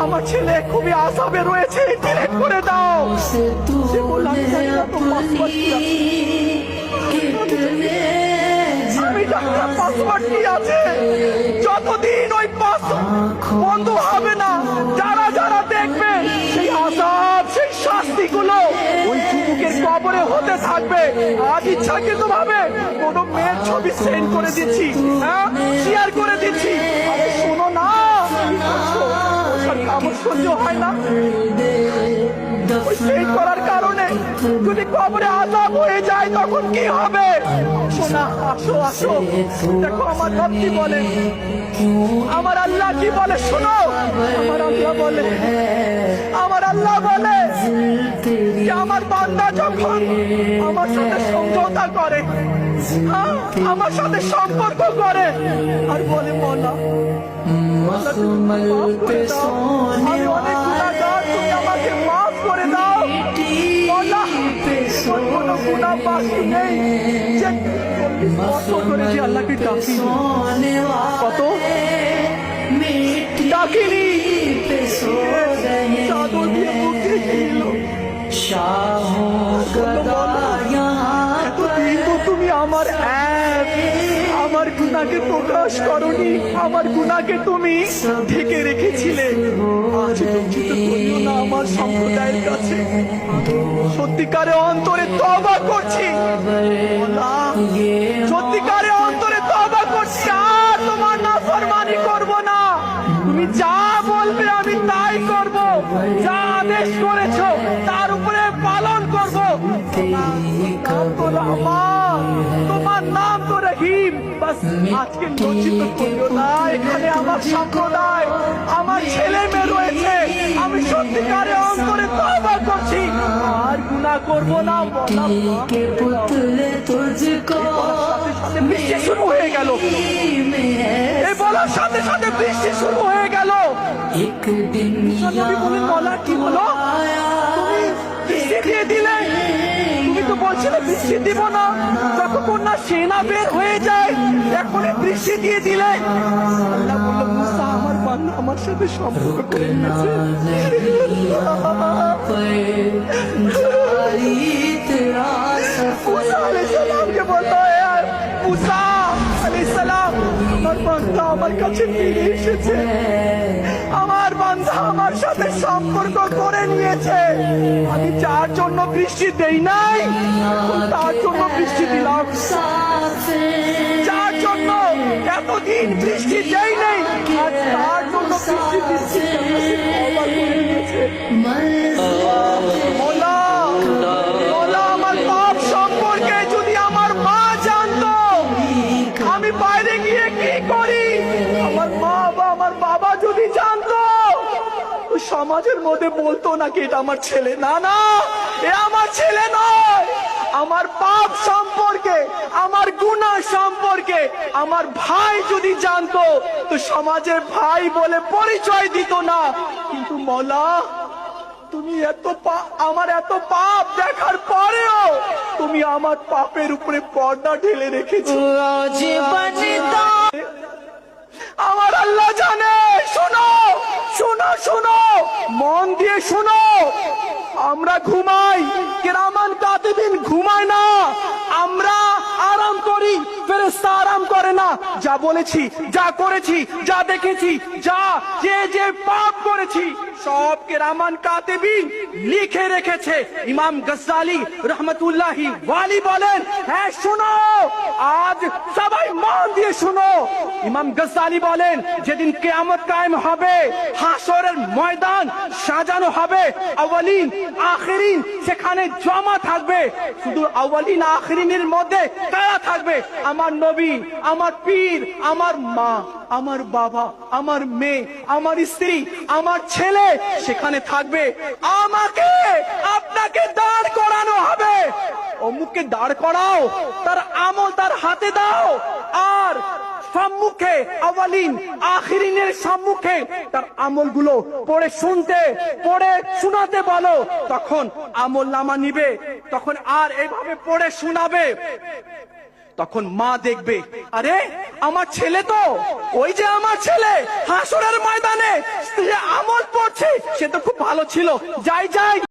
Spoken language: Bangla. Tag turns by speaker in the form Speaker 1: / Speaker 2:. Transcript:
Speaker 1: আমার ছেলে খুবই আসাবে রয়েছে, ডিলিট করে দাও। সে বলল, আমি জানি না তো পাসওয়ার্ড কি আছে। আমি জানি না পাসওয়ার্ড কি আছে। যতদিন ওই পাসওয়ার্ড বন্ধ হবে না, যারা যারা দেখবে সেই আযাব, সেই শাস্তিগুলো ওই যুবকের কবরে হতে থাকবে। আজ ইচ্ছাকৃত ভাবে কোনো মেয়ের ছবি সেন্ড করে দিচ্ছি, হ্যাঁ, শেয়ার করে দিচ্ছি। আরে শোনো না, আমার সহ্য হয় না। ওই সেন্ড করার কারণে যদি কবরে আযাব হয়ে যায় তখন কি হবে? শোনা, আসো আসো, দেখো আমার রব কি বলে, আমার আল্লাহ কি বলে, শোনো। আমার আল্লাহ বলে, আমার আল্লাহ বলে যে আমার বান্দা যখন আমার সাথে সমঝোতা করে, আমার সাথে সম্পর্ক করে আর বলে, মওলা আমি অনেক গুনাহগার, তুমি আমাকে মাফ করে দাও। মওলা কোনো গুনাহ বাকি নেই। যে বছর ধরে যে আল্লাহকে ডাকি, কত ডাকিনি, চাদর দিয়ে মুখে দিল। এতদিন তো তুমি আমার আমার গুনাহকে প্রকাশ করনি, আমার গুনাহকে তুমি ঢেকে রেখেছিলে। আজ লজ্জিত করিও না আমার সম্প্রদায়ের কাছে। সত্যিকারে অন্তরে তওবা করছি, সত্যিকারে অন্তরে তওবা করছি। আর তোমার নাফরমানি করব না। তুমি যা বলবে আমি তাই করব, যা আদেশ করেছো তার উপরে পালন করব। তোমার নাম তো রহিম। বাস আজকে লজ্জিত করিও না। এখানে আমার সম্প্রদায়, আমার ছেলে মেয়ে রয়েছে। আমি সত্যিকারে অন্তরে তওবা করছি, আর গুনাহ করব না। বৃষ্টি শুরু হয়ে গেল, এই বলার সাথে সাথে বৃষ্টি শুরু হয়ে গেল। নবী বলেন, মওলা কি হলো? তুমি বৃষ্টি দিয়ে দিলে, তুমি তো বলছিলে বৃষ্টি দিব না, যতক্ষণ না সেনা বের হয়ে যায় এখন বৃষ্টি দিয়ে দিলে। আল্লাহ বলল, মুসা আমার বান্দা আমার সাথে সম্পর্ক করে নিয়েছে। মুসা আলাইহিস সালামকে বলতো, মুসা আলাইহিস সালাম, আমার বান্দা আমার কাছে ফিরে এসেছে, আমার বান্দা আমার সাথে সম্পর্ক করে নিয়েছে। আমি যার জন্য বৃষ্টি দেই নাই তার জন্য বৃষ্টি দিলাম, যার জন্য এতদিন বৃষ্টি দেই নাই তার জন্য বৃষ্টি দিচ্ছি। মওলা, মওলা, আমার পাপ সম্পর্কে যদি আমার মা জানতো আমি বাইরে গিয়ে কি করি, আমার মা বা আমার বাবা যদি জানতো, সমাজের মধ্যে বলতো নাকি এটা আমার ছেলে। না না, এ আমার ছেলে নয়। আমার পাপ সম্পর্কে, আমার গুনাহ সম্পর্কে আমার ভাই যদি জানতো তো সমাজের ভাই বলে পরিচয় দিত না। কিন্তু মওলা, তুমি আমার এত পাপ দেখার পরেও তুমি আমার পাপের উপরে পর্দা ঢেলে রেখেছো। আমার আল্লাহ জানে। শোনো শোনো শোনো, মন দিয়ে শোনো। আমরা ঘুমাই, কিরামান কাতিবিন ঘুমায় না। আমরা আরাম করি, ফেরেশতা আরাম করে না। যা বলেছি, যা করেছি, যা দেখেছি, যা যে যে পাপ করেছি সব কিরামান কাতিবিন লিখে রেখেছে। ইমাম গজ্জালি রহমতুল্লাহি ওয়ালি বলেন, হ্যাঁ শোনো, আজ সবাই মন দিয়ে শোনো। ইমাম গজ্জালি বলেন, যেদিন কিয়ামত কায়েম হবে, হাসরের ময়দান সাজানো হবে, আউয়ালিন আখিরিন সেখানে জমা থাকবে। শুধু আউয়ালিন আখিরিনের মধ্যে কারা থাকবে? আমার নবী, আমার পীর, আমার মা, আমার বাবা, আমার মেয়ে, আমার স্ত্রী, আমার ছেলে সেখানে থাকবে। আমাকে আপনাকে দাঁড় করানো হবে। অমুককে দাঁড় করাও, তার আমল তার হাতে দাও, আর সম্মুখে আউয়ালিন আখিরিনের সম্মুখে তার আমলগুলো পড়ে শোনাতে বলো। তখন আমল নামা নিবে, তখন আর এইভাবে পড়ে শোনাবে। তখন মা দেখবে, আরে আমার ছেলে তো, ওই যে আমার ছেলে হাসরের ময়দানে আমল পড়ছে। সে তো খুব ভালো ছিল। যাই যাই।